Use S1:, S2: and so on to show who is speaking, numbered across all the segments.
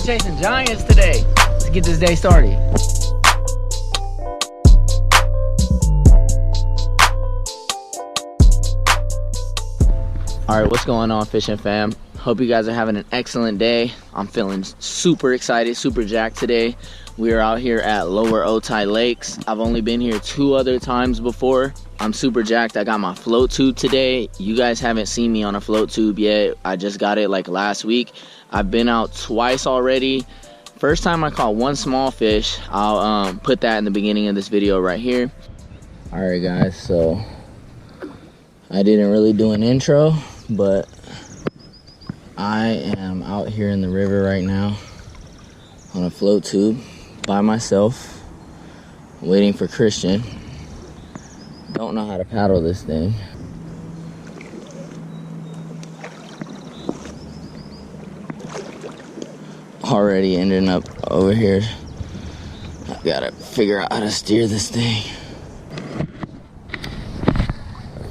S1: chasing giants today. Let's get this day started. All right, what's going on, fishing fam? Hope you guys are having an excellent day. I'm feeling super excited, super jacked today. We are out here at Lower Otay Lakes. I've only been here 2 other times before. I'm super jacked. I got my float tube today. You guys haven't seen me on a float tube yet. I just got it like last week. I've been out twice already. First time I caught 1 small fish. I'll put that in the beginning of this video right here. All right, guys, so I didn't really do an intro, but I am out here in the river right now on a float tube by myself, waiting for Christian. Don't know how to paddle this thing. Already ending up over here. I gotta figure out how to steer this thing.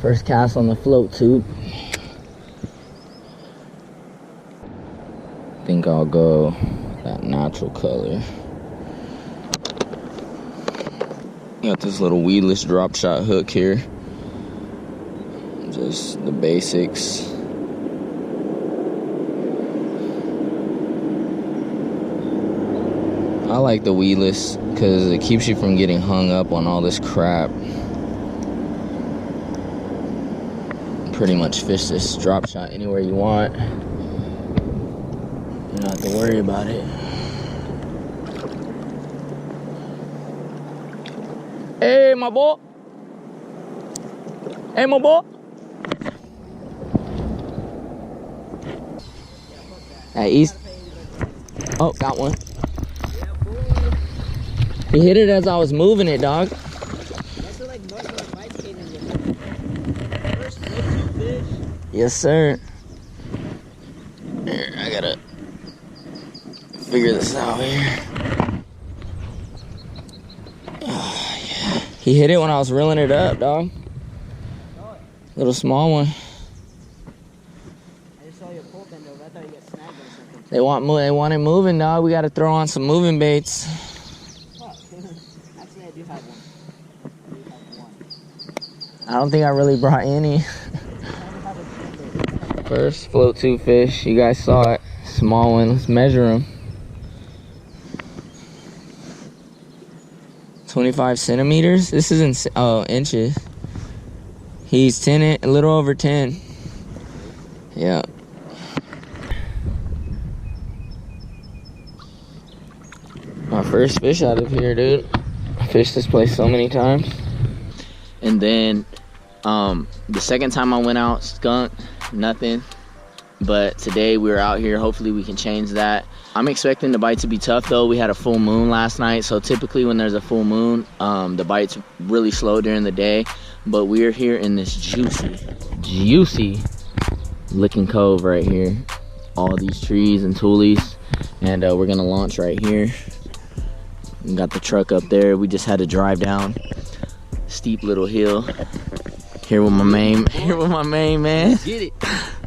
S1: First cast on the float tube. I think I'll go that natural color. Got this little weedless drop shot hook here. Just the basics. I like the weedless because it keeps you from getting hung up on all this crap. Pretty much fish this drop shot anywhere you want. You don't have to worry about it. Hey, my boy. Hey, my boy. At East. Oh, got one. He hit it as I was moving it, dog. Yes, sir. Here, I gotta figure this out here. Oh, yeah. He hit it when I was reeling it up, dog. Little small one.
S2: I just saw your pole bend over. I thought you got snagged or something.
S1: They want it moving, dog. We gotta throw on some moving baits.
S2: Oh, actually, I do have one.
S1: I don't think I really brought any. First float tube fish, you guys saw it. Small one, let's measure him. 25 centimeters. This is in inches. He's 10, a little over 10. Yeah. My first fish out of here, dude. I fished this place so many times. And then the second time I went out, skunk, nothing. But today we were out here. Hopefully we can change that. I'm expecting the bite to be tough though. We had a full moon last night, so typically when there's a full moon, the bite's really slow during the day. But we're here in this juicy looking cove right here. All these trees and tulies, and we're gonna launch right here. We got the truck up there. We just had to drive down steep little hill. Here with my main man.
S2: Let's get it.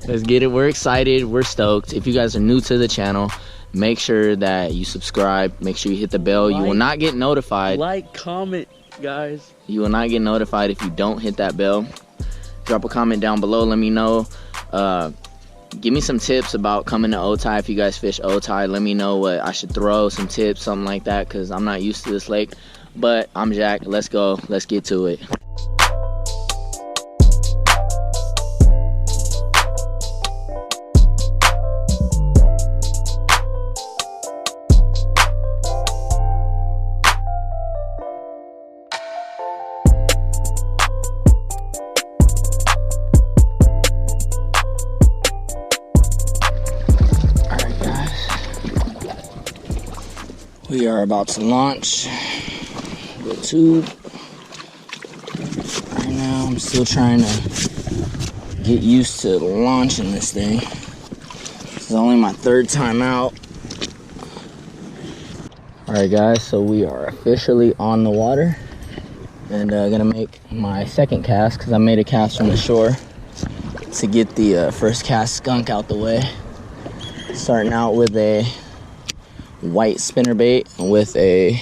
S1: Let's get it. We're excited. We're stoked. If you guys are new to the channel, make sure that you subscribe. Make sure you hit the bell. You will not get notified.
S2: Like, comment, guys.
S1: You will not get notified if you don't hit that bell. Drop a comment down below. Let me know. Give me some tips about coming to Otay. If you guys fish Otay, let me know what I should throw, some tips, something like that, because I'm not used to this lake. But I'm jacked. Let's go. Let's get to it. We are about to launch the tube. Right now, I'm still trying to get used to launching this thing. This is only my 3rd time out. Alright guys, so we are officially on the water. And gonna make my 2nd cast, because I made a cast from the shore to get the first cast skunk out the way. Starting out with a white spinnerbait with a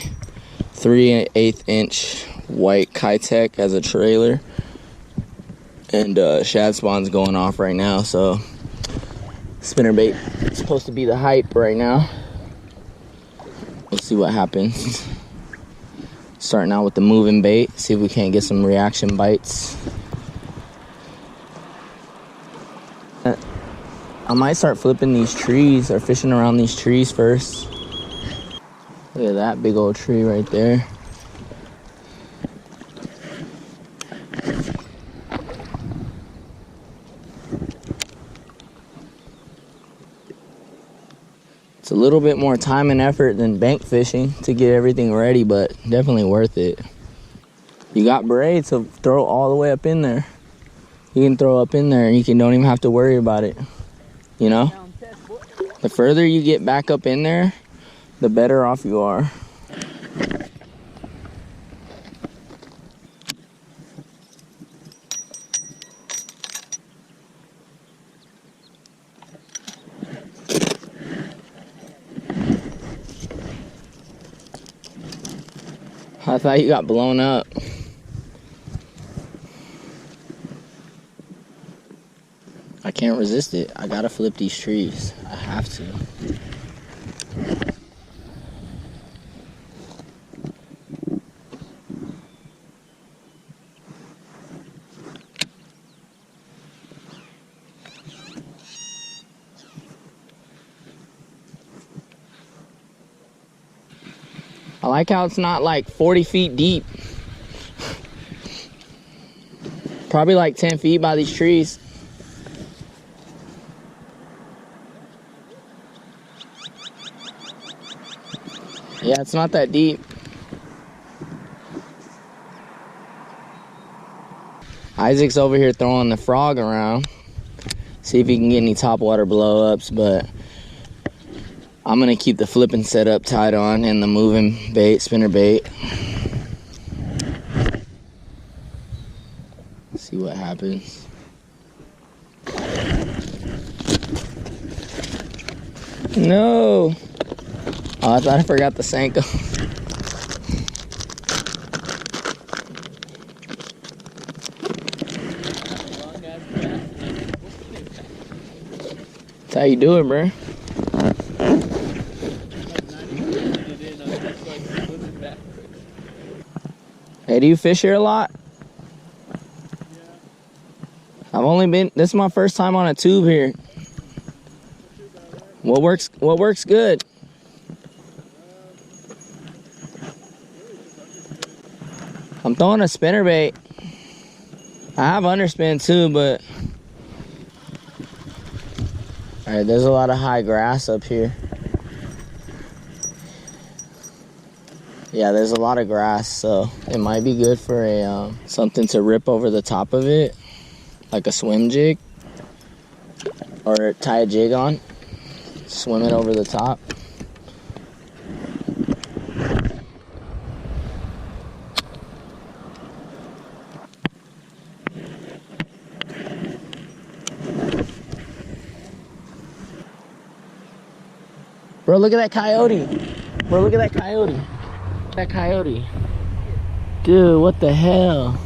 S1: 3/8 inch white Kitech as a trailer. And shad spawn's going off right now, so spinnerbait is supposed to be the hype right now. We'll see what happens. Starting out with the moving bait, see if we can't get some reaction bites. I might start flipping these trees or fishing around these trees first. Look at that big old tree right there. It's a little bit more time and effort than bank fishing to get everything ready, but definitely worth it. You got braid, so throw all the way up in there. You can throw up in there and don't even have to worry about it. You know? The further you get back up in there, the better off you are. I thought you got blown up. I can't resist it. I gotta flip these trees. I have to. I like how it's not like 40 feet deep. Probably like 10 feet by these trees. Yeah, it's not that deep. Isaac's over here throwing the frog around. See if he can get any topwater blow-ups, but I'm gonna keep the flipping setup tied on and the moving bait, spinner bait. See what happens. No! Oh, I thought I forgot the Senko. That's how you do it, bro. Hey, do you fish here a lot? I've only been, this is my first time on a tube here. What works good? I'm throwing a spinnerbait. I have underspin too, but all right, there's a lot of high grass up here. Yeah, there's a lot of grass, so it might be good for a something to rip over the top of it, like a swim jig, or tie a jig on, swim it over the top. Bro, look at that coyote. Bro, look at that coyote. That coyote. Dude, what the hell?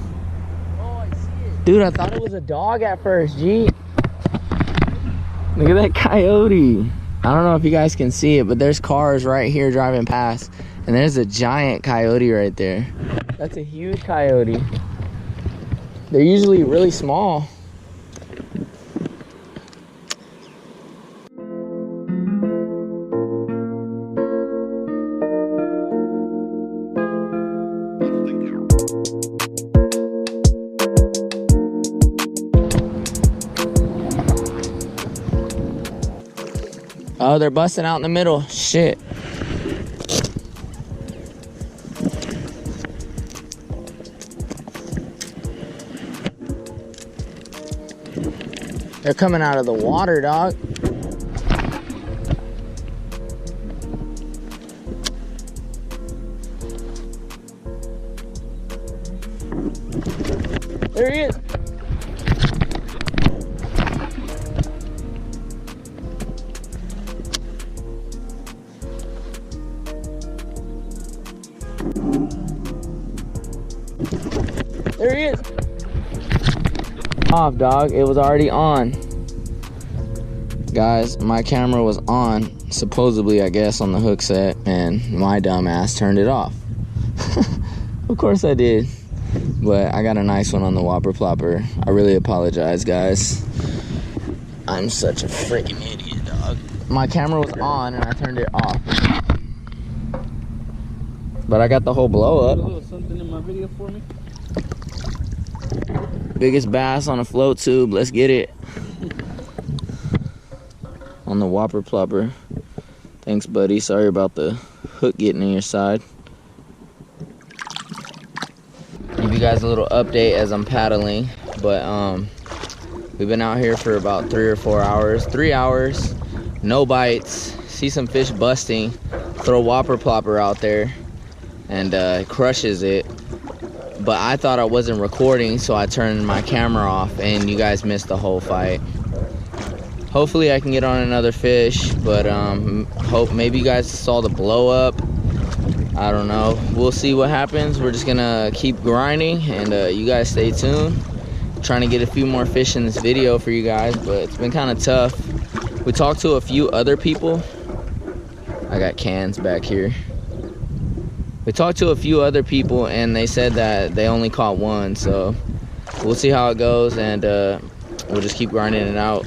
S2: Oh, I see it.
S1: Dude, I thought it was a dog at first, G. Look at that coyote. I don't know if you guys can see it, but there's cars right here driving past. And there's a giant coyote right there. That's a huge coyote. They're usually really small. Oh, they're busting out in the middle. Shit. They're coming out of the water, dog. There he is. off, dog. It was already on. Guys, my camera was on, supposedly, I guess, on the hook set, and my dumb ass turned it off. Of course I did. But I got a nice one on the Whopper Plopper. I really apologize, guys. I'm such a freaking idiot, dog. My camera was on and I turned it off. But I got the whole blow up.
S2: A little something in my video for me.
S1: Biggest bass on a float tube. Let's get it. On the Whopper Plopper. Thanks, buddy. Sorry about the hook getting in your side. Give you guys a little update as I'm paddling. But we've been out here for about 3 or 4 hours. 3 hours. No bites. See some fish busting. Throw Whopper Plopper out there. And it crushes it. But I thought I wasn't recording, so I turned my camera off and you guys missed the whole fight. Hopefully I can get on another fish, but hope maybe you guys saw the blow up. I don't know. We'll see what happens. We're just gonna keep grinding and you guys stay tuned. I'm trying to get a few more fish in this video for you guys, but it's been kind of tough. We talked to a few other people. I got cans back here. We talked to a few other people and they said that they only caught one, so we'll see how it goes and we'll just keep grinding it out.